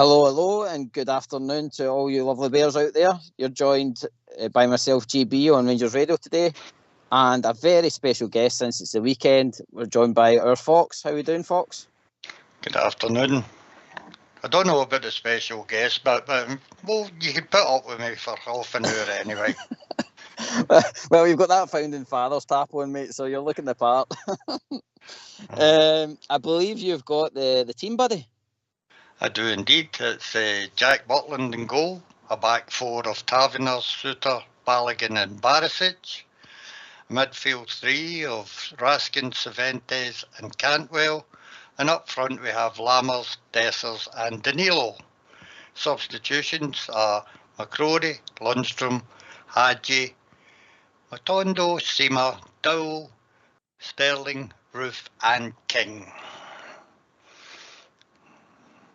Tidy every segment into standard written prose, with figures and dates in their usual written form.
Hello, and good afternoon to all you lovely bears out there. You're joined by myself, GB, on Rangers Radio today, and a very special guest since it's the weekend. We're joined by our Fox. How are we doing, Fox? Good afternoon. I don't know about the special guest, but well, you could put up with me for half an hour anyway. Well, you've got that founding father's tap on, mate, so you're looking the part. I believe you've got the team, buddy. I do indeed. It's Jack Butland in goal, a back four of Taverner, Suter, Balogun and Barisic. Midfield three of Raskin, Cervantes and Cantwell. And up front we have Lammers, Dessers and Danilo. Substitutions are McCrory, Lundstrom, Hadji, Matondo, Seamer, Dowell, Sterling, Roof and King.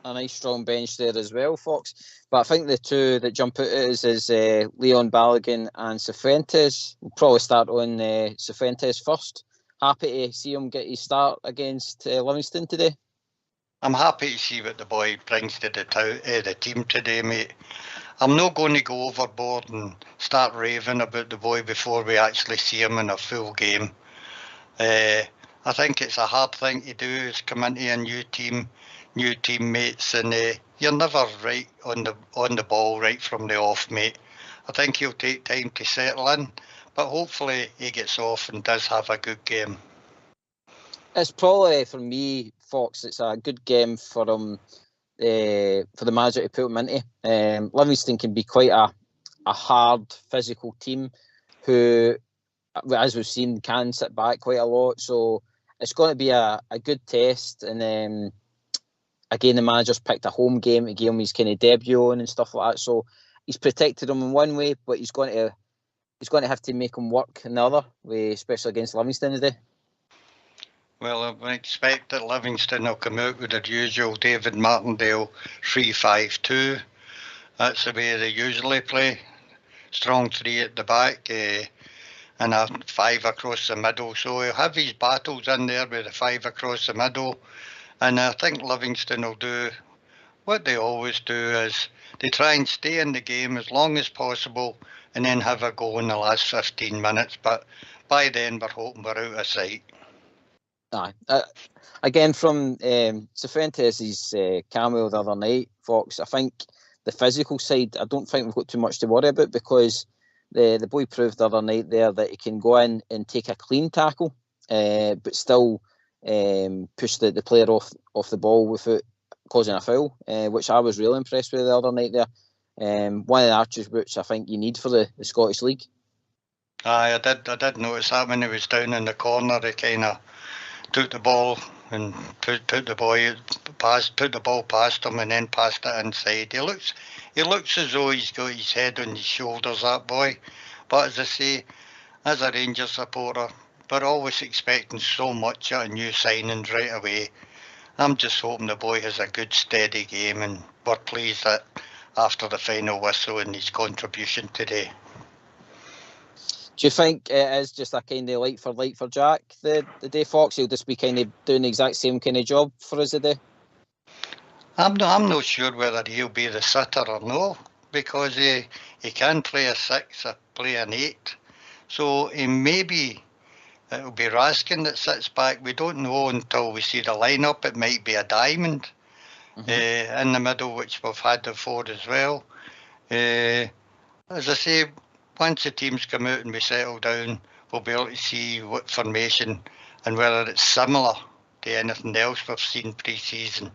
A nice strong bench there as well, Fox. But I think the two that jump out at us is Leon Balogun and Cifuentes. We'll probably start on Cifuentes first. Happy to see him get his start against Livingston today. I'm happy to see what the boy brings to the team today, mate. I'm not going to go overboard and start raving about the boy before we actually see him in a full game. I think it's a hard thing to do, is come into a new team, new teammates, and you're never right on the ball right from the off, mate. I think he'll take time to settle in, but hopefully he gets off and does have a good game. It's probably, for me, Fox, it's a good game for him, for the manager to put him into. Livingston can be quite a hard physical team who, as we've seen, can sit back quite a lot. So it's going to be a good test. And again, the manager's picked a home game to give him his kind of debut on and stuff like that. So he's protected him in one way, but he's going to have to make him work in the other way, especially against Livingston today. Well, I expect that Livingston will come out with their usual David Martindale 3-5-2. That's the way they usually play. Strong three at the back and a five across the middle. So he'll have his battles in there with a five across the middle. And I think Livingston will do what they always do, is they try and stay in the game as long as possible and then have a go in the last 15 minutes. But by then, we're hoping we're out of sight. Again, from Cifuentes' cameo the other night, Fox, I think the physical side, I don't think we've got too much to worry about, because the boy proved the other night there that he can go in and take a clean tackle, but still push the player off the ball without causing a foul, which I was really impressed with the other night there. One of the attributes I think you need for the Scottish League. I did notice that when he was down in the corner, he kind of took the ball and put the ball past him and then passed it inside. He looks as though he's got his head on his shoulders, that boy. But as I say, as a Rangers supporter, we're always expecting so much out of new signings right away. I'm just hoping the boy has a good steady game, and we're pleased that after the final whistle and his contribution today. Do you think it is just a kind of like for Jack the day, Fox? He'll just be kind of doing the exact same kind of job for us today? I'm not sure whether he'll be the sitter or no, because he can play a 6 or play an 8. So it'll be Raskin that sits back. We don't know until we see the lineup. It might be a diamond in the middle, which we've had before as well. As I say, once the teams come out and we settle down, we'll be able to see what formation and whether it's similar to anything else we've seen pre-season.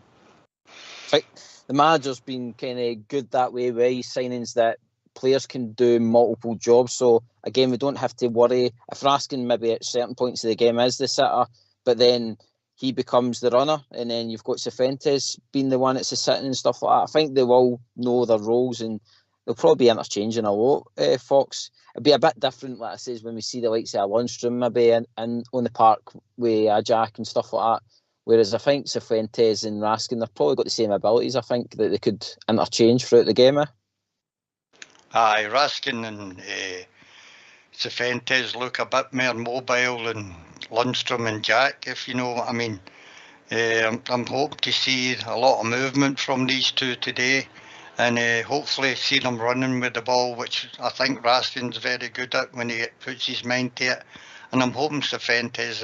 The manager's been kind of good that way with his signings, that players can do multiple jobs. So again, we don't have to worry if Raskin maybe at certain points of the game is the sitter, but then he becomes the runner, and then you've got Cifuentes being the one that's the sitting and stuff like that. I think they will know their roles, and they'll probably be interchanging a lot, Fox. It'll be a bit different, like I says, when we see the likes of Lundstrom maybe in on the park with Jack and stuff like that. Whereas I think Cifuentes and Raskin, they've probably got the same abilities, I think, that they could interchange throughout the game. Aye, Raskin and Cifuentes look a bit more mobile than Lundstrom and Jack, if you know what I mean. I'm hoping to see a lot of movement from these two today, and hopefully see them running with the ball, which I think Raston's very good at when he puts his mind to it. And I'm hoping Safenta is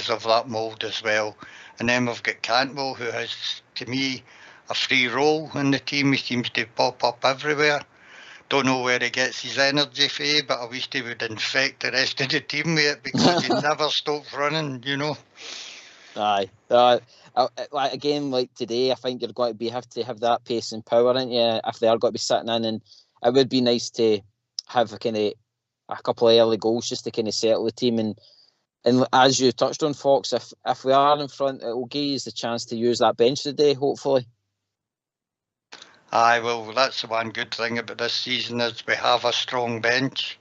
of that mould as well. And then we've got Cantwell, who has, to me, a free role in the team. He seems to pop up everywhere. Don't know where he gets his energy from, but I wish he would infect the rest of the team with it, because he never stops running, you know. Aye. Again, like today, I think you're going to have to have that pace and power, ain't you, if they are going to be sitting in. And it would be nice to have a couple of early goals just to kind of settle the team. And as you touched on, Fox, if we are in front, it will give you the chance to use that bench today, hopefully. Aye, well, that's the one good thing about this season, is we have a strong bench,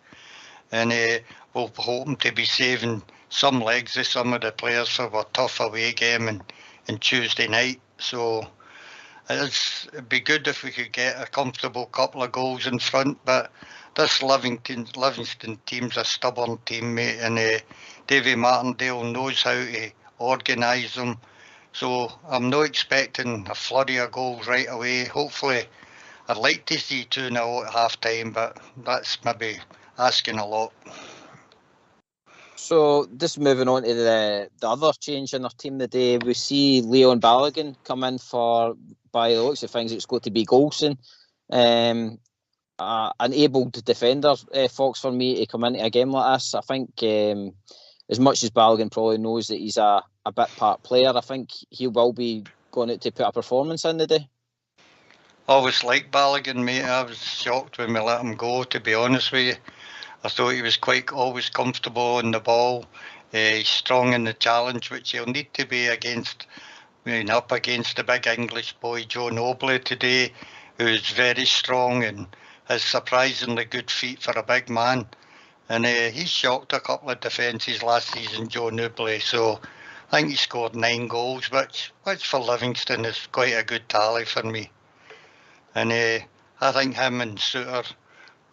and we're hoping to be saving some legs of some of the players for our tough away game and Tuesday night. So it'd be good if we could get a comfortable couple of goals in front, but this Livingston team's a stubborn team, mate, and Davy Martindale knows how to organise them. So I'm not expecting a flurry of goals right away. Hopefully, I'd like to see 2-0 at half time, but that's maybe asking a lot. So just moving on to the other change in our team today, we see Leon Balogun come in for, by the looks of things, it's got to be Golson. An able defender, Fox, for me, to come into a game like this. I think as much as Balogun probably knows that he's a bit part player, I think he will be going out to put a performance in today. I always liked Balogun, mate. I was shocked when we let him go, to be honest with you. I thought he was always comfortable on the ball. He's strong in the challenge, which he'll need to be up against the big English boy, Joe Nobley, today, who's very strong and has surprisingly good feet for a big man. And he shocked a couple of defences last season, Joe Nobley. So I think he scored 9 goals, which for Livingston is quite a good tally for me. And I think him and Suter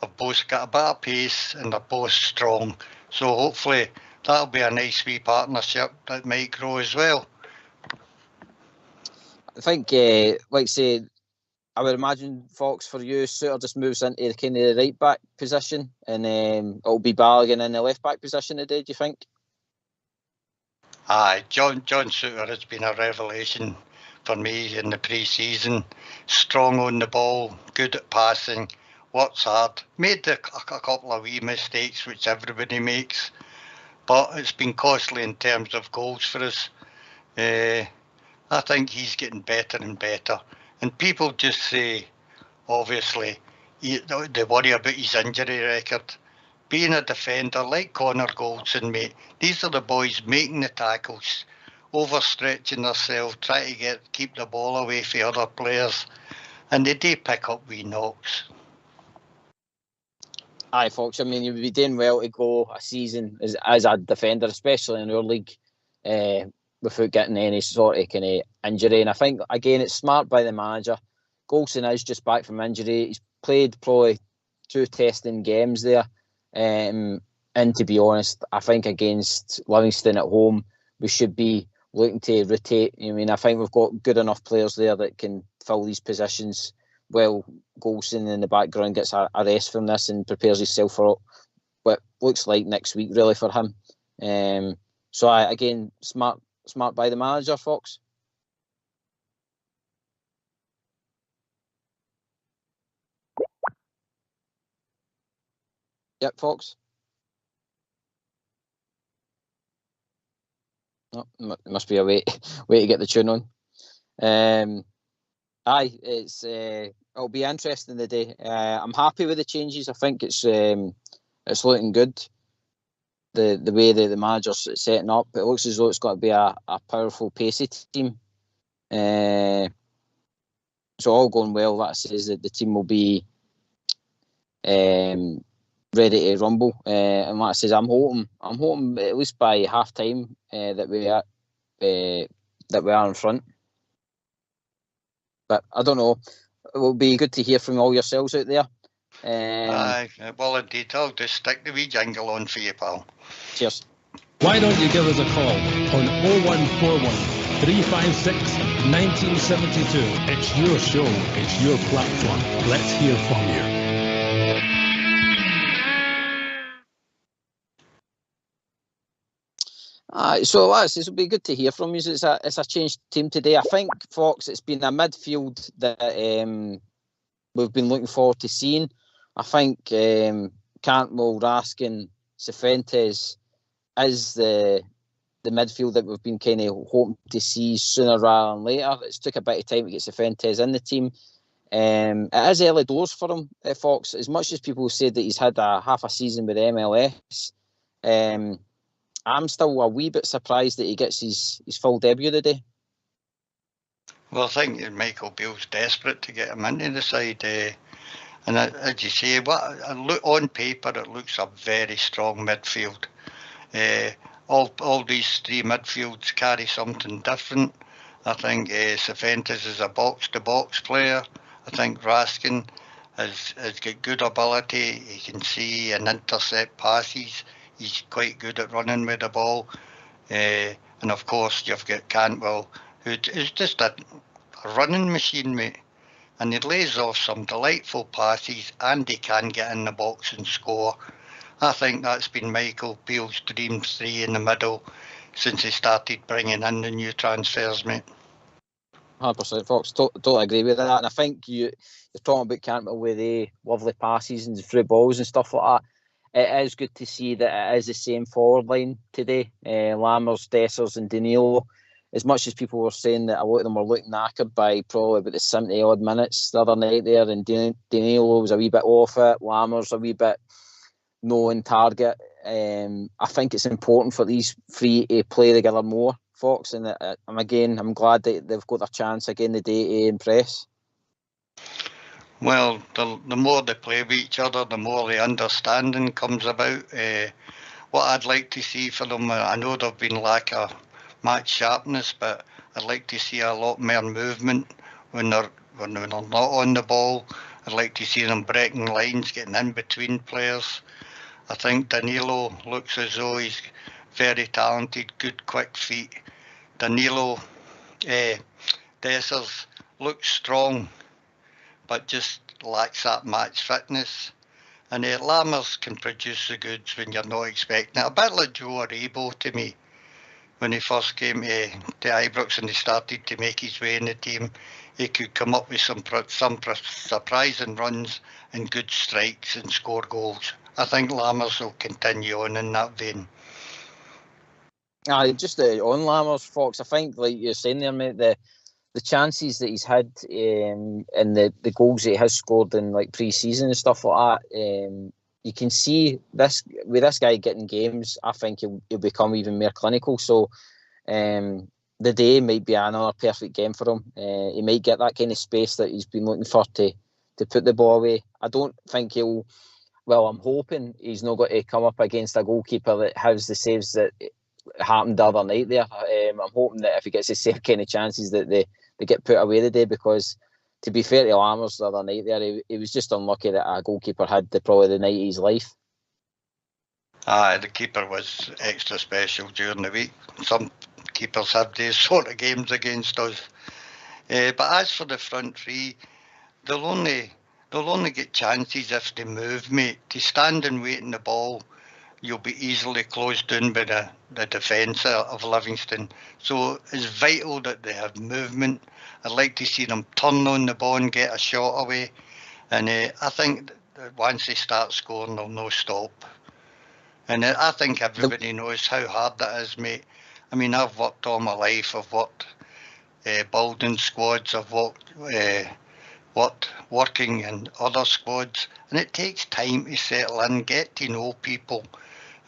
have both got a bit of pace and they're both strong. So hopefully that'll be a nice wee partnership that might grow as well. I think, like I say, I would imagine, Fox, for you, Suter just moves into the kind of the right back position, and it'll be Balogun in the left back position today, do you think? Aye, John Suter has been a revelation for me in the pre-season. Strong on the ball, good at passing, works hard. Made a couple of wee mistakes, which everybody makes, but it's been costly in terms of goals for us. I think he's getting better and better. And people just say, obviously, they worry about his injury record. Being a defender like Connor Goldson, mate, these are the boys making the tackles, overstretching themselves, trying to keep the ball away from other players, and they do pick up wee knocks. Aye, Fox, I mean, you would be doing well to go a season as a defender, especially in our league, without getting any sort of kind of injury. And I think, again, it's smart by the manager. Golson is just back from injury. He's played probably 2 testing games there. And to be honest, I think against Livingston at home, we should be looking to rotate. I mean, I think we've got good enough players there that can fill these positions well. Golson in the background gets a rest from this and prepares himself for what looks like next week, really, for him. So, again, smart by the manager, Fox. Yep, Fox. Oh, must be a way to get the tune on. It'll be interesting today. I'm happy with the changes. I think it's looking good. The way that the manager's setting up, it looks as though it's got to be a powerful, pacey team. So all going well. That says that the team will be ready to rumble. And like I says, I'm hoping at least by half time that we are in front. But I don't know. It will be good to hear from all yourselves out there. Aye, well, indeed, I'll just stick the wee jingle on for you, pal. Cheers. Why don't you give us a call on 0141 356 1972. It's your show. It's your platform. Let's hear from you. So lads, it'll be good to hear from you. It's a changed team today. I think, Fox, it's been a midfield that we've been looking forward to seeing. I think Cantwell, Raskin, Cifuentes is the midfield that we've been kind of hoping to see sooner rather than later. It's took a bit of time to get Cifuentes in the team. It is early doors for him, Fox. As much as people said that he's had half a season with MLS, I'm still a wee bit surprised that he gets his full debut today. Well, I think that Michael Beale's desperate to get him into the side. And as you say, on paper, it looks a very strong midfield. All these three midfields carry something different. I think Cifuentes is a box-to-box player. I think Raskin has got good ability. He can see and intercept passes. He's quite good at running with the ball. And of course, you've got Cantwell, who is just a running machine, mate. And he lays off some delightful passes, and he can get in the box and score. I think that's been Michael Beale's dream three in the middle since he started bringing in the new transfers, mate. 100%, Fox. Totally agree with that. And I think you're talking about Cantwell with the lovely passes and through balls and stuff like that. It is good to see that it is the same forward line today. Lammers, Dessers and Danilo. As much as people were saying that a lot of them were looking knackered by probably about the 70-odd minutes the other night there, and Danilo was a wee bit off it, Lammers a wee bit no on target. I think it's important for these three to play together more, Fox, and I'm glad that they've got their chance again today to impress. Well, the more they play with each other, the more the understanding comes about. What I'd like to see for them, I know they've been lack of match sharpness, but I'd like to see a lot more movement when they're not on the ball. I'd like to see them breaking lines, getting in between players. I think Danilo looks as though he's very talented, good quick feet. Danilo, Dessers looks strong, but just lacks that match fitness. And Lammers can produce the goods when you're not expecting it. A bit like Joe Aribo to me. When he first came to Ibrox and he started to make his way in the team, he could come up with some surprising runs and good strikes and score goals. I think Lammers will continue on in that vein. Just on Lammers, Fox, I think, like you're saying there, mate, the chances that he's had and the goals that he has scored in like pre-season and stuff like that, you can see this with this guy getting games. I think he'll become even more clinical. So the day might be another perfect game for him. He might get that kind of space that he's been looking for to put the ball away. I don't think he'll. Well, I'm hoping he's not got to come up against a goalkeeper that has the saves that happened the other night there. I'm hoping that if he gets the same kind of chances that they get put away today, because to be fair to Lammers the other night there, he was just unlucky that a goalkeeper had probably the night of his life. The keeper was extra special during the week. Some keepers have these sort of games against us. But as for the front three, they'll only get chances if they move, mate. To stand and wait in the ball, you'll be easily closed down by the defence of Livingston. So it's vital that they have movement. I'd like to see them turn on the ball and get a shot away. And I think that once they start scoring, they'll no stop. And I think everybody knows how hard that is, mate. I mean, I've worked all my life. I've worked building squads. I've worked working in other squads. And it takes time to settle in, get to know people.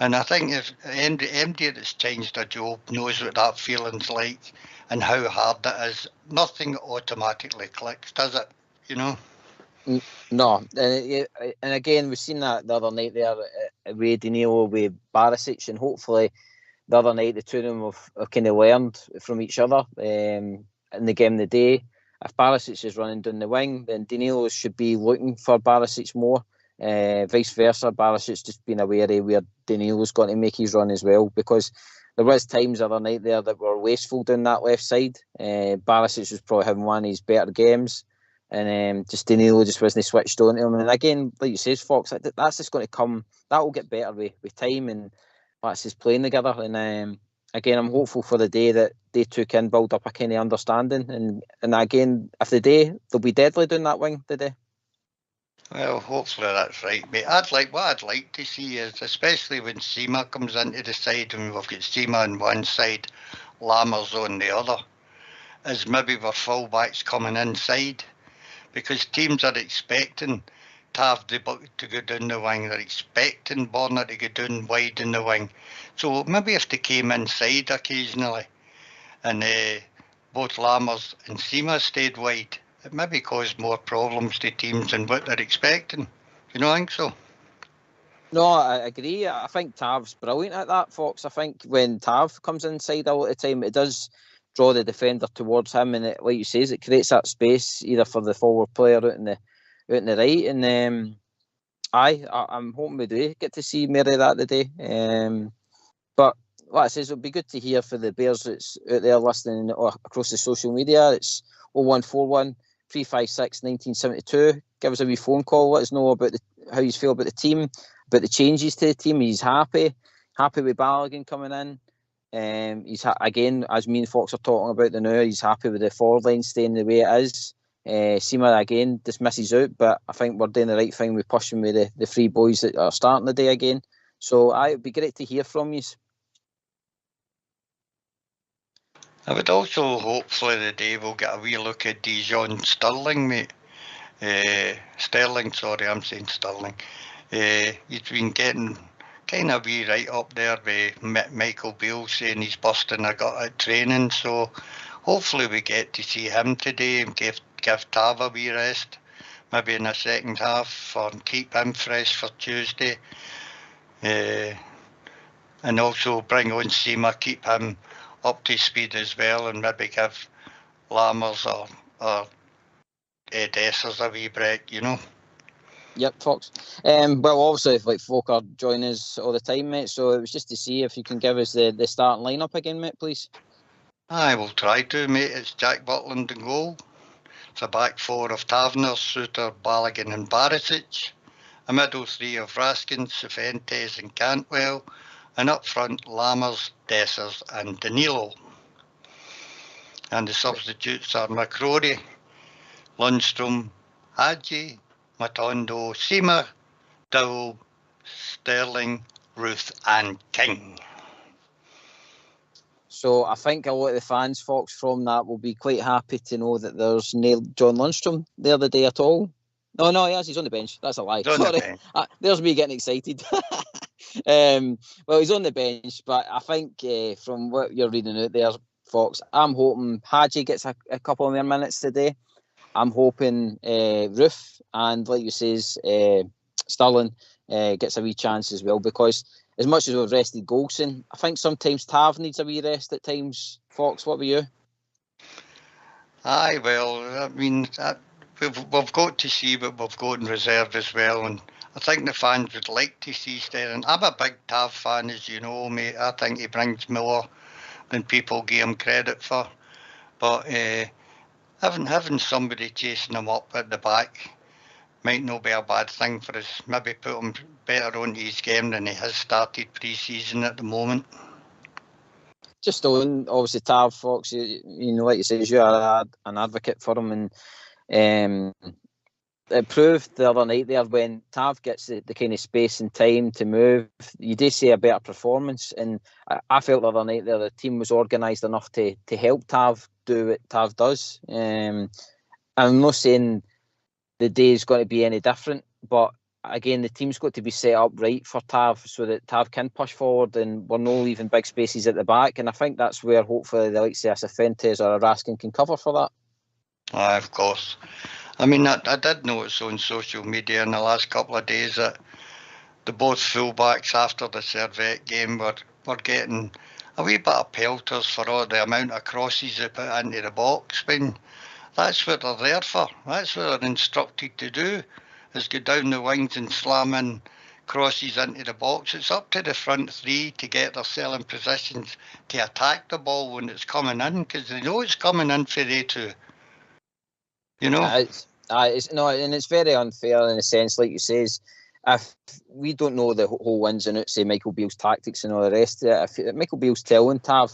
And I think if MD that's changed a job knows what that feeling's like and how hard that is. Nothing automatically clicks, does it? You know? No. And again, we've seen that the other night there with Danilo, with Barisic, and hopefully the other night the two of them have kind of learned from each other in the game of the day. If Barisic is running down the wing, then Danilo should be looking for Barisic more. Vice versa, Barisic's just been aware of where Danilo's going to make his run as well, because there was times the other night there that were wasteful down that left side. Barisic was probably having one of his better games, and just Danilo just wasn't switched on to him. And again, like you say, Fox, that's just going to come. That will get better with time, and that's just playing together. And again, I'm hopeful for the day that they two can build up a kind of understanding. And again, if they do, they'll be deadly down that wing today. Well, hopefully that's right, mate. What I'd like to see is, especially when Seema comes into the side, and we've got Seema on one side, Lammers on the other, is maybe our fullbacks coming inside, because teams are expecting Tav to go down the wing, they're expecting Borna to go down wide in the wing. So maybe if they came inside occasionally, and both Lammers and Seema stayed wide, it maybe caused more problems to teams than what they're expecting. You don't think so? No, I agree. I think Tav's brilliant at that, Fox. I think when Tav comes inside a lot of the time, it does draw the defender towards him, and like you say, it creates that space either for the forward player out in the right. And I'm hoping we do get to see more of that today. But like I says, it'll be good to hear for the Bears that's out there listening across the social media. It's 0141 356 1972. Give us a wee phone call. Let us know about how you feel about the team, about the changes to the team. He's happy with Balogun coming in. He's again, as me and Fox are talking about the now, he's happy with the forward line staying the way it is. Seema again just misses out, but I think we're doing the right thing with pushing with the three boys that are starting the day again. So it'd be great to hear from you. I would also hopefully today we'll get a wee look at Dijon Sterling, mate. Sterling, sorry, I'm saying Sterling. He's been getting kind of wee right up there with Michael Beale saying he's busting a gut at training. So hopefully we get to see him today and give Tav a wee rest, maybe in the second half, or keep him fresh for Tuesday. And also bring on Seema, keep him up to speed as well, and maybe give Lammers or Dessers a wee break, you know. Yep, Fox. Well, obviously, like folk are joining us all the time, mate. So it was just to see if you can give us the starting lineup again, mate, please. I will try to, mate. It's Jack Butland in goal. It's a back four of Taverner, Suter, Balogun and Barisic. A middle three of Raskin, Cifuentes and Cantwell. And up front, Lammers, Dessers and Danilo. And the substitutes are McCrory, Lundstrom, Hadji, Matondo, Seema, Dowell, Sterling, Ruth and King. So I think a lot of the fans, Fox, from that will be quite happy to know that there's no John Lundstrom there the day at all. No, he's on the bench. That's a lie. Sorry. There's me getting excited. Well, he's on the bench, but I think from what you're reading out there, Fox, I'm hoping Hadji gets a couple of more minutes today. I'm hoping Ruth and, like you says, Sterling gets a wee chance as well, because as much as we've rested Golson, I think sometimes Tav needs a wee rest at times. Fox, what about you? Aye, well, I mean, we've got to see what we've got in reserve as well, and I think the fans would like to see Sterling. I'm a big Tav fan, as you know, mate. I think he brings more than people give him credit for. But having somebody chasing him up at the back might not be a bad thing for us. Maybe put him better onto his game than he has started pre-season at the moment. Just on, obviously, Tav, Fox, you know, like you say, you are an advocate for him, and it proved the other night there when Tav gets the kind of space and time to move, you do see a better performance. And I felt the other night there the team was organised enough to help Tav do what Tav does. I'm not saying the day is going to be any different, but again, the team's got to be set up right for Tav so that Tav can push forward and we're not leaving big spaces at the back. And I think that's where hopefully the likes of Cifuentes or Raskin can cover for that. Aye, of course. I mean, I did notice on social media in the last couple of days that the both fullbacks after the Servette game were getting a wee bit of pelters for all the amount of crosses they put into the box. When that's what they're there for. That's what they're instructed to do. is go down the wings and slam in crosses into the box. It's up to the front three to get themselves in positions to attack the ball when it's coming in, because they know it's coming in for they two. You know? And it's very unfair in a sense, like you says. If we don't know the whole ins and outs of Michael Beale's tactics and all the rest of it, if Michael Beale's telling Tav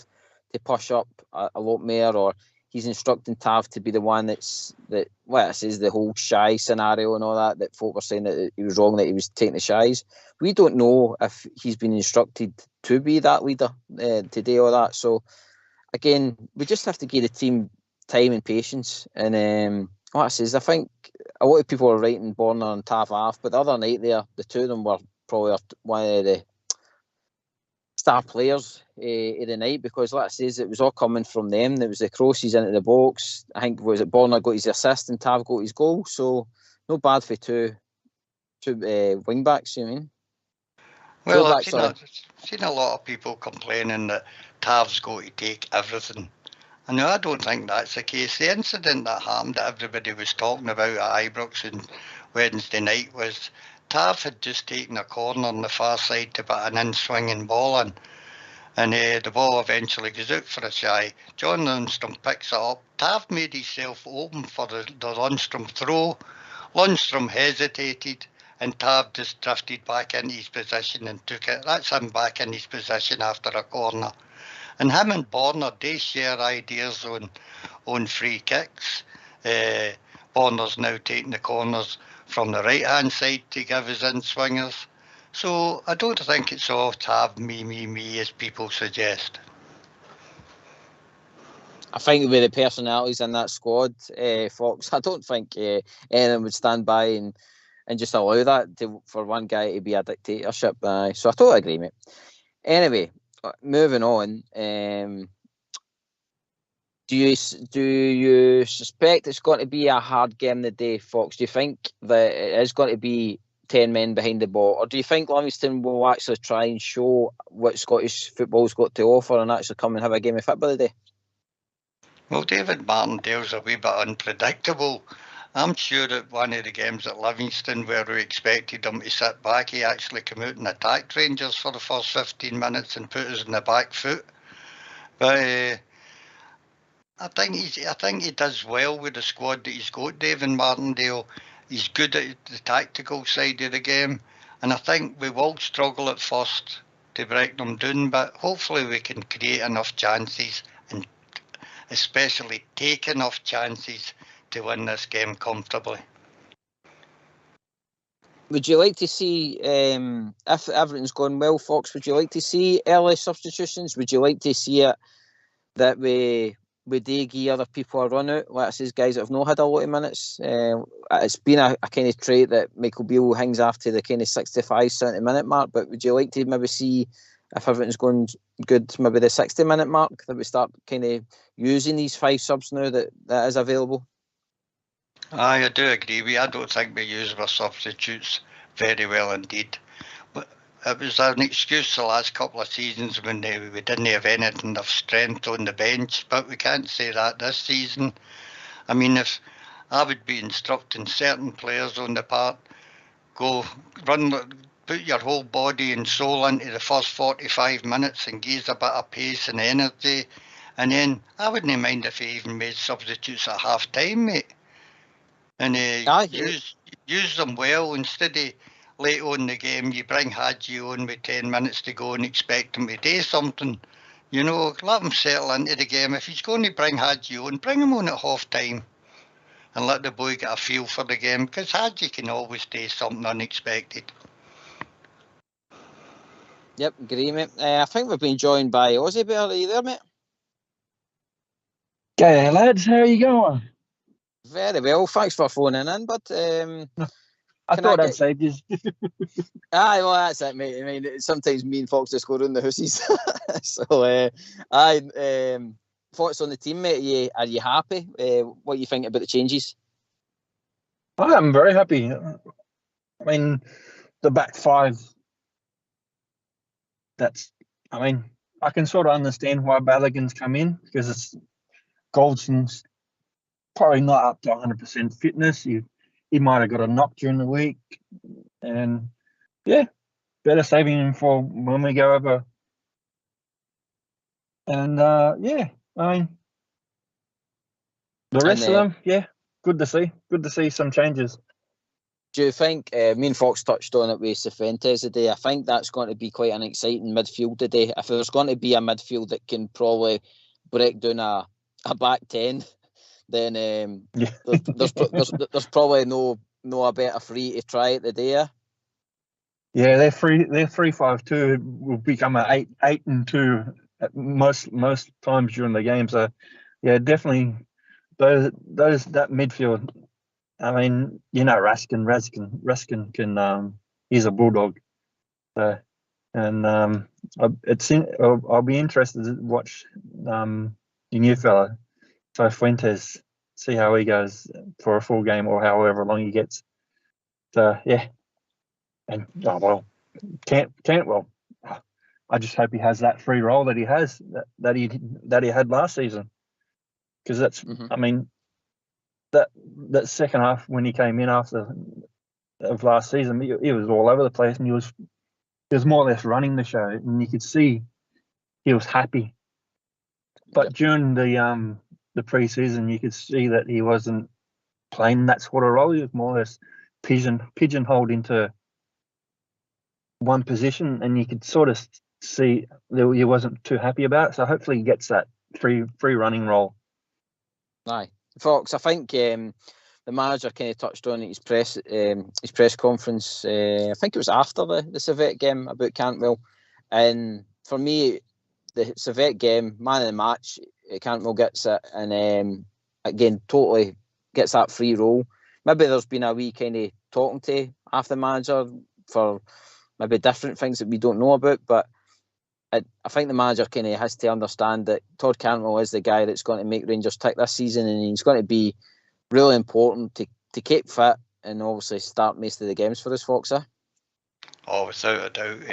to push up a lot more, or he's instructing Tav to be the one this is the whole shy scenario and all that folk were saying that he was wrong, that he was taking the shies. We don't know if he's been instructed to be that leader today or that. So again, we just have to give the team time and patience. And I think a lot of people are writing Borna and Tav off, but the other night there, the two of them were probably one of the star players of the night, because like I says, it was all coming from them. There was the crosses into the box. I think Borna got his assist and Tav got his goal. So no bad for two wing backs, you mean? Well, I've seen a lot of people complaining that Tav's got to take everything. And I don't think that's the case. The incident that happened that everybody was talking about at Ibrox on Wednesday night was Tav had just taken a corner on the far side to put an in-swinging ball in. And the ball eventually goes out for a shy. John Lundstrom picks it up. Tav made himself open for the Lundstrom throw. Lundstrom hesitated, and Tav just drifted back into his position and took it. That's him back in his position after a corner. And him and Borna, they share ideas on free kicks. Borna's now taking the corners from the right-hand side to give his in-swingers. So I don't think it's all Tav, me, as people suggest. I think with the personalities in that squad, Fox, I don't think anyone would stand by and just allow that for one guy to be a dictatorship. So I totally agree, mate. Anyway, moving on. Do you suspect it's going to be a hard game today, Fox? Do you think that it is going to be 10 men behind the ball, or do you think Livingston will actually try and show what Scottish football's got to offer and actually come and have a game of football today? Well, David Martindale's a wee bit unpredictable. I'm sure at one of the games at Livingston where we expected him to sit back, he actually came out and attacked Rangers for the first 15 minutes and put us in the back foot. But I think he does well with the squad that he's got, David Martindale. He's good at the tactical side of the game, and I think we will struggle at first to break them down, but hopefully we can create enough chances and especially take enough chances to win this game comfortably. Would you like to see, if everything's gone well, Fox, would you like to see early substitutions? Would you like to see it that we do give other people a run out? Like I says, guys that have not had a lot of minutes. It's been a kind of trait that Michael Beale hangs after the kind of 65, 70 minute mark, but would you like to maybe see, if everything's going good, maybe the 60-minute mark, that we start kind of using these 5 subs now that is available? I do agree with you. I don't think we use our substitutes very well indeed. But it was an excuse the last couple of seasons when we didn't have anything of strength on the bench, but we can't say that this season. I mean, if I would be instructing certain players on the part, go run, put your whole body and soul into the first 45 minutes and give a bit of pace and energy, and then I wouldn't mind if he even made substitutes at half time, mate. And use them well. Instead of late on in the game, you bring Hadji on with 10 minutes to go and expect him to do something. You know, let him settle into the game. If he's going to bring Hadji on, bring him on at half time and let the boy get a feel for the game, because Hadji can always do something unexpected. Yep, agree, mate. I think we've been joined by Ozzy Bear. Are you there, mate? G'day, lads. How are you going? Very well. Thanks for phoning in, but I thought I'd saved you. Aye, well, that's it, mate. I mean, sometimes me and Fox just go around the houses. So, thoughts on the team, mate? Are you happy? What do you think about the changes? I'm very happy. I mean, the back 5. I can sort of understand why Balogun's come in, because it's Goldson's probably not up to 100% fitness. he might have got a knock during the week, and yeah, better saving him for when we go over. And yeah, I mean, the rest of them, yeah, good to see. Good to see some changes. Do you think, me and Fox touched on it with Cifuentes today, I think that's going to be quite an exciting midfield today. If there's going to be a midfield that can probably break down a back 10, then there's probably no a better three to try it today. Yeah, their 3-5-2 will become a 8-2 at most times during the game. So yeah, definitely that midfield. I mean, you know, Raskin can he's a bulldog. So, and I'll be interested to watch the new fella, Fuentes, see how he goes for a full game or however long he gets. So yeah, and Cantwell. I just hope he has that free role that he has that he had last season, because that's I mean. That second half when he came in after of last season, he was all over the place, and he was more or less running the show, and you could see he was happy. But during the pre-season, you could see that he wasn't playing that sort of role. He was more or less pigeonholed into one position, and you could sort of see that he wasn't too happy about it. So hopefully he gets that free running role. Aye. Fox, I think the manager kind of touched on his press conference. I think it was after the Civet game about Cantwell, and for me, the Civet game, man of the match, Cantwell gets it, and again totally gets that free role. Maybe there's been a wee kind of talking to after the manager for maybe different things that we don't know about, but I think the manager kind of has to understand that Todd Cantwell is the guy that's going to make Rangers tick this season, and he's going to be really important to keep fit and obviously start most of the games for us, Foxer. Oh, without a doubt.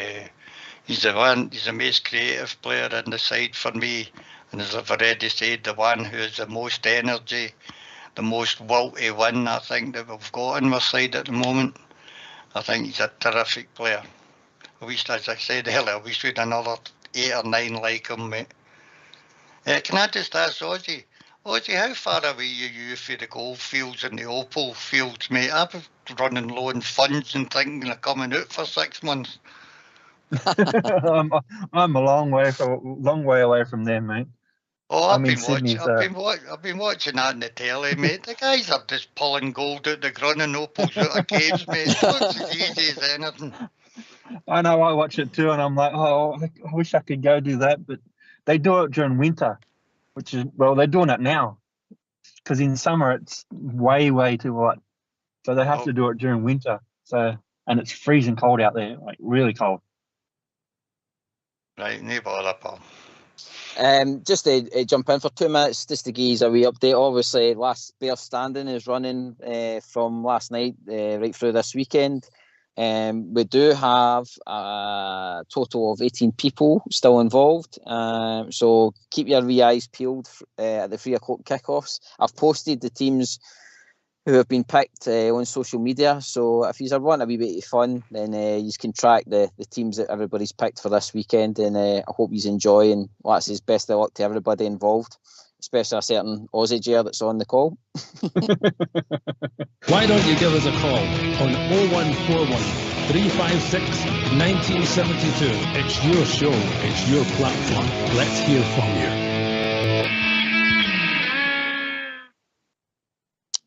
He's the most creative player in the side for me, and as I've already said, the one who has the most energy, the most will to win, I think, that we've got on our side at the moment. I think he's a terrific player. I wish, as I said earlier, we should have another 8 or 9 like him, mate. Can I just ask Ozzy, how far away are you for the goldfields and the opal fields, mate? I was running low on funds and thinking of coming out for 6 months. I'm a long way away from them, mate. Oh, I've been watching that on the telly, mate. The guys are just pulling gold out the ground and opals out of caves, mate. It's as easy as anything. I know, I watch it too, and I'm like, oh, I wish I could go do that, but they do it during winter, which is, well, they're doing it now, because in summer it's way too hot, so they have to do it during winter. So, and it's freezing cold out there, like really cold. Right, no bother, pal. Just to jump in for 2 minutes, just to give you a wee update. Obviously, last Bears standing is running from last night right through this weekend. We do have a total of 18 people still involved. So keep your wee eyes peeled at the 3 o'clock kickoffs. I've posted the teams who have been picked on social media. So if you want a wee bit of fun, then you can track the teams that everybody's picked for this weekend. And I hope you enjoy, and that's his best of luck to everybody involved, especially a certain Aussie J that's on the call. Why don't you give us a call on 0141 356 1972. It's your show, it's your platform. Let's hear from you.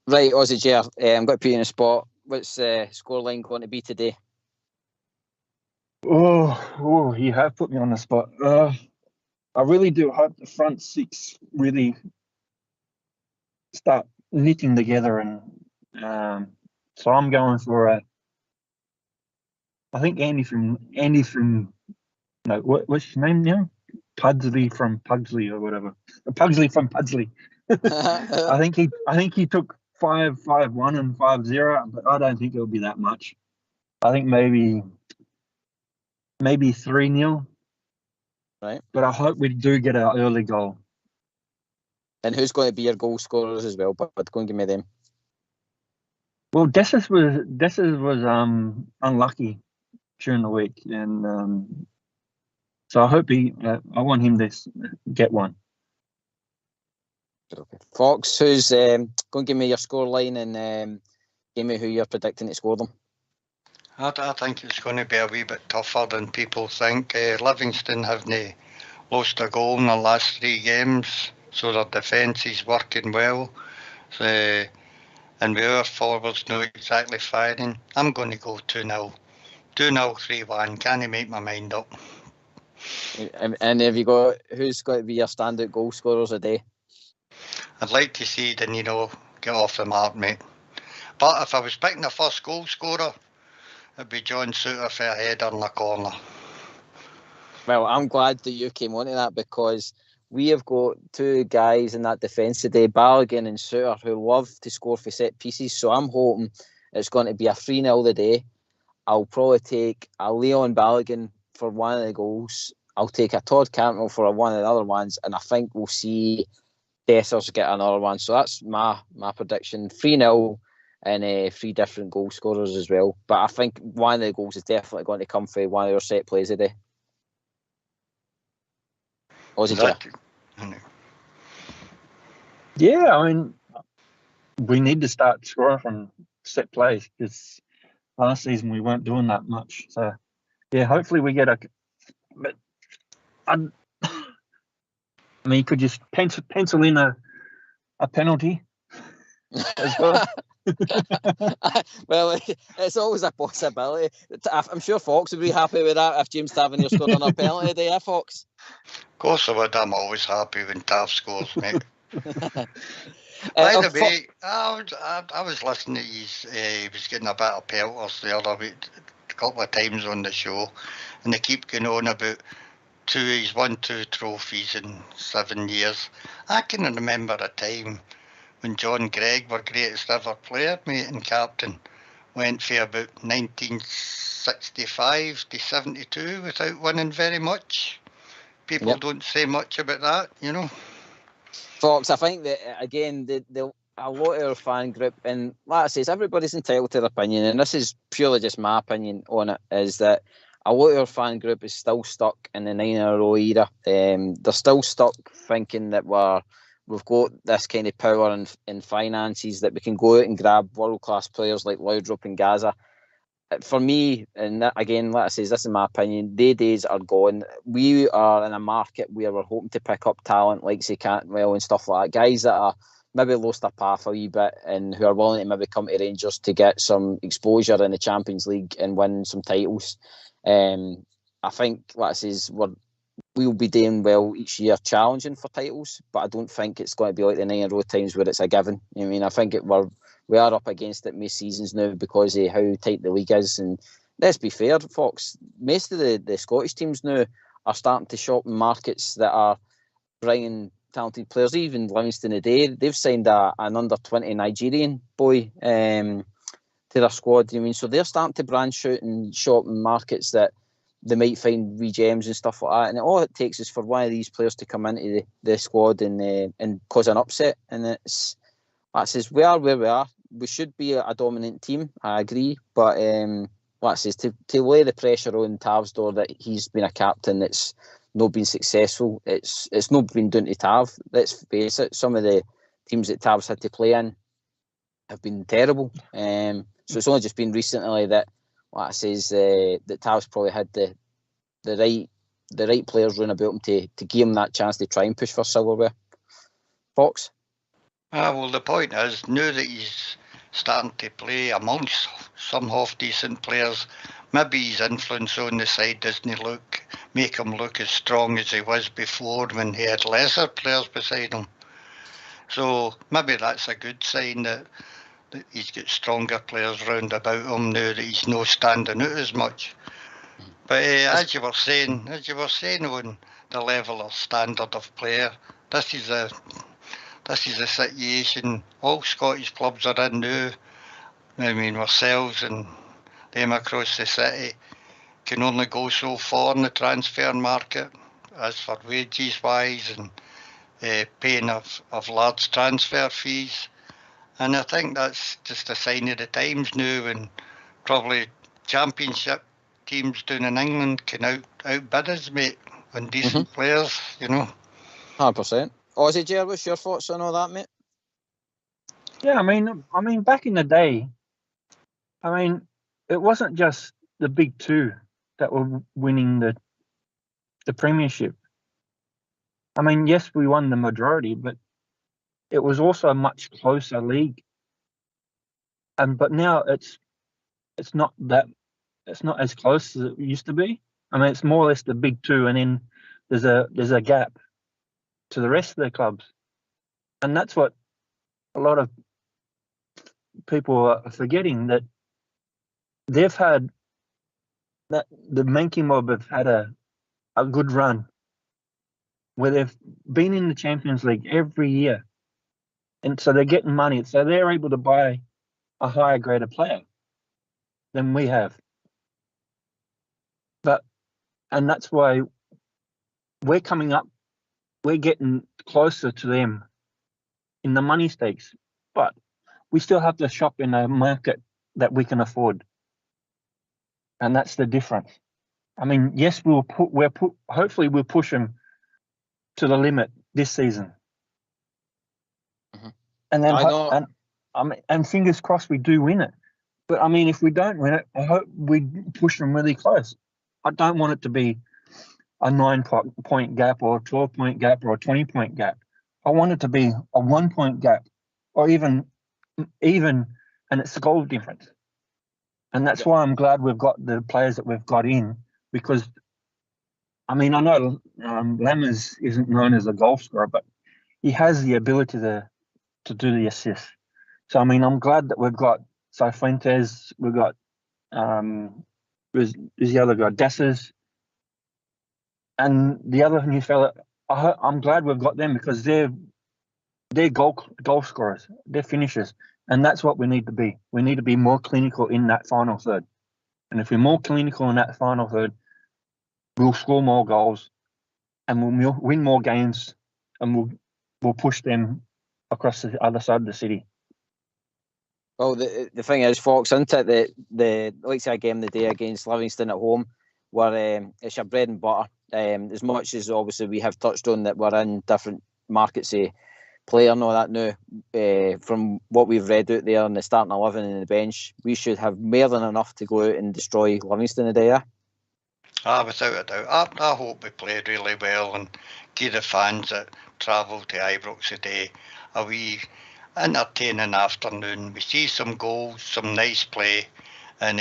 Right, Aussie J, I'm going to put you in a spot. What's the scoreline going to be today? Oh, you have put me on the spot. I really do hope the front 6 really start knitting together, and so I'm going for I think Andy from what's his name now? Pugsley from Pugsley or whatever. Pugsley from Pugsley. I think he took 5-1 and 5-0, but I don't think it'll be that much. I think maybe 3-0. Right. But I hope we do get our early goal. And who's going to be your goal scorers as well? But go and give me them. Well, Dessus was unlucky during the week, and so I hope I want him to get one. Okay. Fox, who's going to give me your scoreline and give me who you're predicting to score them? I think it's going to be a wee bit tougher than people think. Livingston haven't lost a goal in the last 3 games, so their defence is working well. So, and our forwards know exactly firing. I'm going to go 2-0. 2-0, 3-1. Can't make my mind up. And who's got to be your standout goal scorers of the day? I'd like to see Danilo get off the mark, mate. But if I was picking the first goal scorer, it'd be John Souttar for a header in the corner. Well, I'm glad that you came on to that, because we have got 2 guys in that defence today, Balogun and Souttar, who love to score for set pieces. So I'm hoping it's going to be a 3-0 today. I'll probably take a Leon Balogun for one of the goals. I'll take a Todd Cantwell for one of the other ones, and I think we'll see Dessers get another one. So that's my prediction: 3-0 and 3 different goal scorers as well. But I think one of the goals is definitely going to come from one of our set plays today. Yeah, I mean, we need to start scoring from set plays, because last season we weren't doing that much. So, yeah, hopefully we get a. But I mean, could you pencil in a penalty as well? Well, it's always a possibility. I'm sure Fox would be happy with that if James Tavernier scored on a penalty today, Fox? Of course I would. I'm always happy when Tav scores, mate. By the way, I was listening to he was getting a bit of pelters the other week, a couple of times on the show, and they keep going on about he's won 2 trophies in 7 years. I can remember a time when John Gregg, our greatest ever player, mate, and captain, went for about 1965 to 72 without winning very much. People don't say much about that, you know. Fox, I think that, again, a lot of our fan group, and like I say, everybody's entitled to their opinion, and this is purely just my opinion on it, is that a lot of our fan group is still stuck in the 9-in-a-row era. They're still stuck thinking that we've got this kind of power and finances that we can go out and grab world-class players like Laudrup and Gaza. For me, and that, again, like I say, this is my opinion, their days are gone. We are in a market where we're hoping to pick up talent like, say, Cantwell and stuff like that. Guys that are maybe lost their path a wee bit and who are willing to maybe come to Rangers to get some exposure in the Champions League and win some titles. I think, like I say, we'll be doing well each year challenging for titles, but I don't think it's going to be like the 9-in-a-row times where it's a given. I mean, I think we are up against it most seasons now because of how tight the league is. And let's be fair, Fox, most of the Scottish teams now are starting to shop in markets that are bringing talented players. Even Livingston today, they've signed an under-20 Nigerian boy to their squad. I mean, so they're starting to branch out and shop in markets that they might find wee gems and stuff like that. And all it takes is for one of these players to come into the squad and cause an upset. And it's, like I says, we are where we are. We should be a dominant team, I agree. But like I says, to lay the pressure on Tav's door that he's been a captain that's not been successful, it's not been down to Tav. Let's face it, some of the teams that Tav's had to play in have been terrible. So it's only just been recently that, like I says, that Tav's probably had the right players running about him to give him that chance to try and push for silverware. Fox? Well, the point is, now that he's starting to play amongst some half-decent players, maybe his influence on the side doesn't make him look as strong as he was before when he had lesser players beside him. So maybe that's a good sign that he's got stronger players round about him now that he's not standing out as much. But as you were saying on the level of standard of player, this is a situation all Scottish clubs are in now. I mean, ourselves and them across the city can only go so far in the transfer market as for wages wise and paying of large transfer fees. And I think that's just a sign of the times now, and probably championship teams down in England can outbid us, mate, on decent players, 100%. Aussie, Ger, what's your thoughts on all that, mate? Yeah, I mean, back in the day, it wasn't just the big two that were winning the premiership. I mean, yes, we won the majority, but it was also a much closer league. But now it's not as close as it used to be. I mean, it's more or less the big two, and then there's a gap to the rest of the clubs, and that's what a lot of people are forgetting, that they've had that the Mankey Mob have had a good run where they've been in the Champions League every year, and so they're getting money, so they're able to buy a higher grade of player than we have. And that's why we're coming up, we're getting closer to them in the money stakes, but we still have to shop in a market that we can afford, and that's the difference. I mean, yes, hopefully we'll push them to the limit this season, and then and fingers crossed we do win it. But I mean, if we don't win it, I hope we push them really close. I don't want it to be a 9-point gap or a 12-point gap or a 20-point gap. I want it to be a 1-point gap, or even, and it's the goal difference. And that's why I'm glad we've got the players that we've got in, because, I mean, I know Lammers isn't known as a goal scorer, but he has the ability to do the assist. So, I mean, I'm glad that we've got Fuentes, we've got, who's the other guy, Dessers, and the other new fella. I'm glad we've got them, because they're goal scorers, they're finishers, and that's what we need to be. We need to be more clinical in that final third, and if we're more clinical in that final third, we'll score more goals, and we'll win more games, and we'll push them across the other side of the city. Well, the thing is, Fox, isn't it, the like say game the day against Livingston at home, where it's your bread and butter. As much as obviously we have touched on that we're in different markets of player and all that now, from what we've read out there in the starting 11 and the bench, we should have more than enough to go out and destroy Livingston today, yeah? Without a doubt. I hope we played really well and give the fans that travel to Ibrox today a wee entertaining afternoon. We see some goals, some nice play, and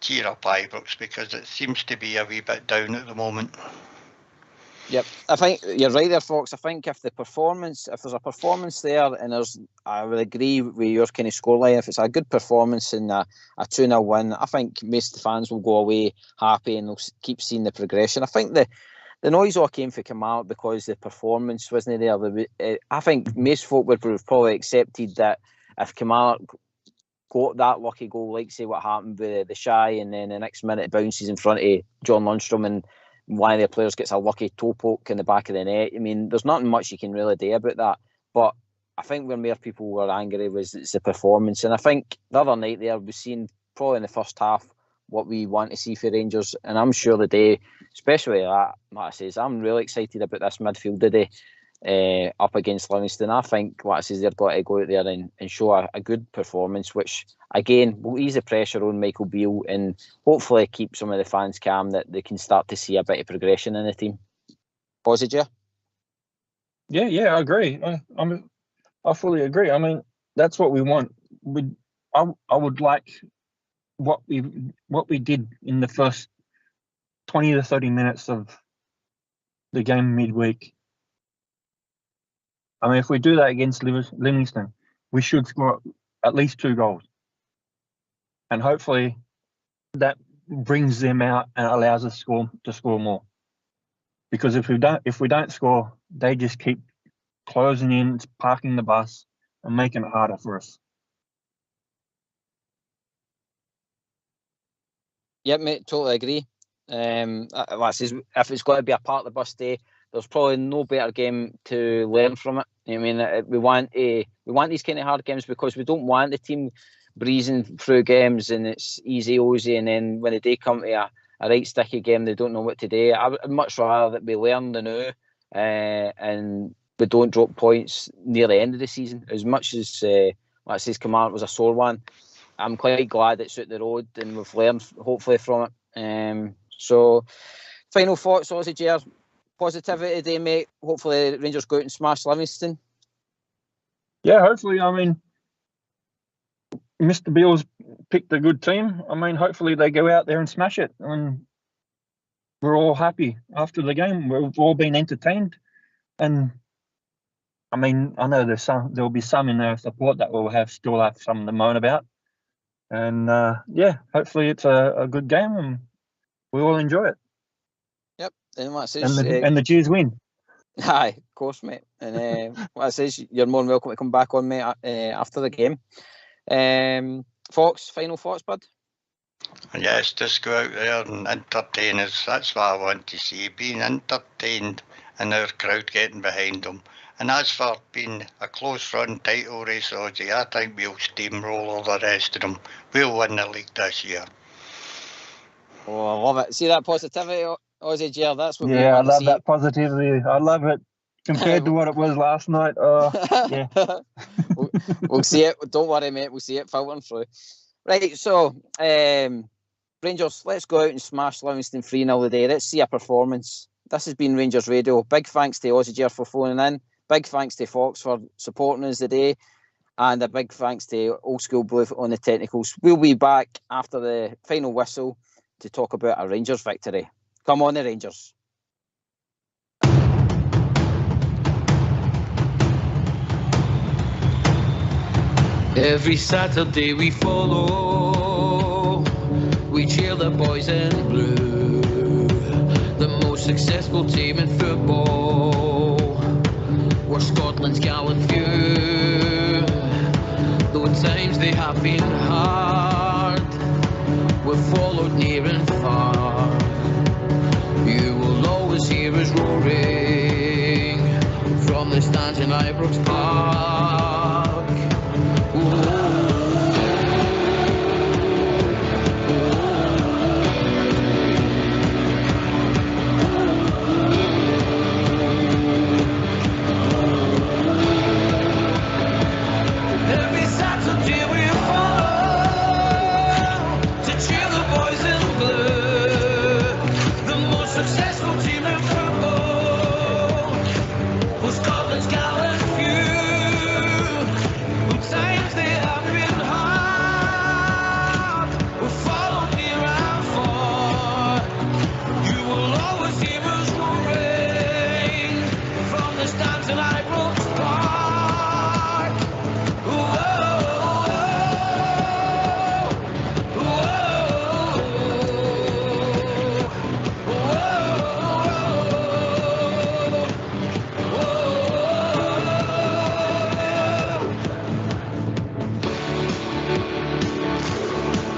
cheer up Ibrox, because it seems to be a wee bit down at the moment. Yep, I think you're right there, Fox. I think if there's a performance there, and I would agree with your kind of scoreline, if it's a good performance and a 2-0 win, I think most of the fans will go away happy and they'll keep seeing the progression. I think the noise all came for Kamara because the performance wasn't there. I think most folk would have probably accepted that if Kamara got that lucky goal, like say what happened with the shy, and then the next minute it bounces in front of John Lundstrom and one of the players gets a lucky toe poke in the back of the net. I mean, there's nothing much you can really do about that. But I think where more people were angry was it's the performance. And I think the other night there, we've seen probably in the first half what we want to see for Rangers. And I'm sure the day, especially that, like I says, I'm really excited about this midfield today. Up against Livingston, I think what I says they've got to go out there and show a good performance, which again will ease the pressure on Michael Beale and hopefully keep some of the fans calm, that they can start to see a bit of progression in the team. Positive? Yeah, I agree. I fully agree. I mean, that's what we want. I would like what we did in the first 20 to 30 minutes of the game midweek. I mean, if we do that against Livingston, we should score at least 2 goals. And hopefully that brings them out and allows us to score more. Because if we don't score, they just keep closing in, parking the bus, and making it harder for us. Yep, mate, totally agree. Like I says, if it's got to be a part of the bus day, there's probably no better game to learn from it. I mean, we want these kind of hard games because we don't want the team breezing through games and it's easy, and then when they come to a right sticky game, they don't know what to do. I'd much rather that we learn the new and we don't drop points near the end of the season. As much as like says Kamara was a sore one, I'm quite glad it's out the road and we've learned hopefully from it. So final thoughts, Aussie Ger, positivity today, mate. Hopefully Rangers go out and smash Livingston. Yeah, hopefully. I mean, Mr. Beale's picked a good team. I mean, hopefully they go out there and smash it. And we're all happy after the game. We've all been entertained. And I mean, I know there'll be some in our support that will still have something to moan about. And yeah, hopefully it's a good game and we all enjoy it. Yep. And what says, and the Jews win. Aye, of course, mate. And what I says, you're more than welcome to come back on, mate, after the game. Fox, final thoughts, bud? Yes, just go out there and entertain us. That's what I want to see, being entertained and our crowd getting behind them. And as for being a close-run title race, Aussie, I think we'll steamroll all the rest of them. We'll win the league this year. Oh, I love it. See that positivity, Aussie Ger? That's what we I want to love see. that positivity. I love it. Compared to what it was last night. Yeah. We'll see it. Don't worry, mate. We'll see it filtering through. Right, so Rangers, let's go out and smash Livingston 3-0 today. Let's see a performance. This has been Rangers Radio. Big thanks to Aussie Ger for phoning in. Big thanks to Fox for supporting us today. And a big thanks to Old School Blue on the technicals. We'll be back after the final whistle to talk about a Rangers victory. Come on, the Rangers. Every Saturday we follow, we cheer the boys in blue, the most successful team in football. We're Scotland's gallant few, though at times they have been hard, we've followed near and far. You will always hear us roaring from the stands in Ibrox Park. Every Saturday we follow to cheer the boys in blue, the most successful team in football. For Scotland's gallant few, who times they have been hard, we followed near and far. You will always hear us roaring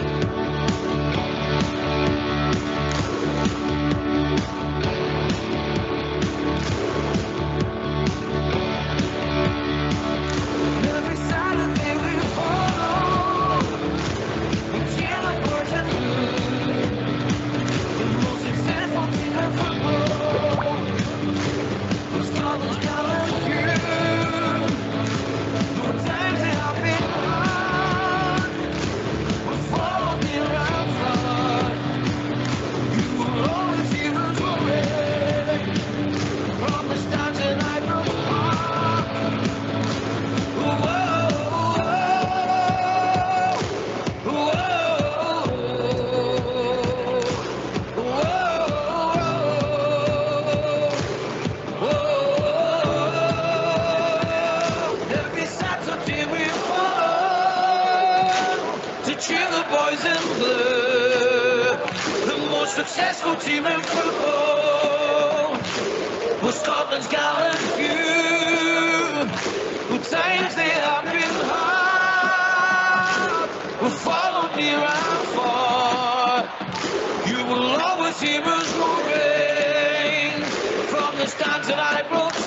from the stands in Ibrox Park. Successful team in football, with Scotland's gallant few, who times they have been hard, we followed near and far. You will always hear us roaring from the stands and I broke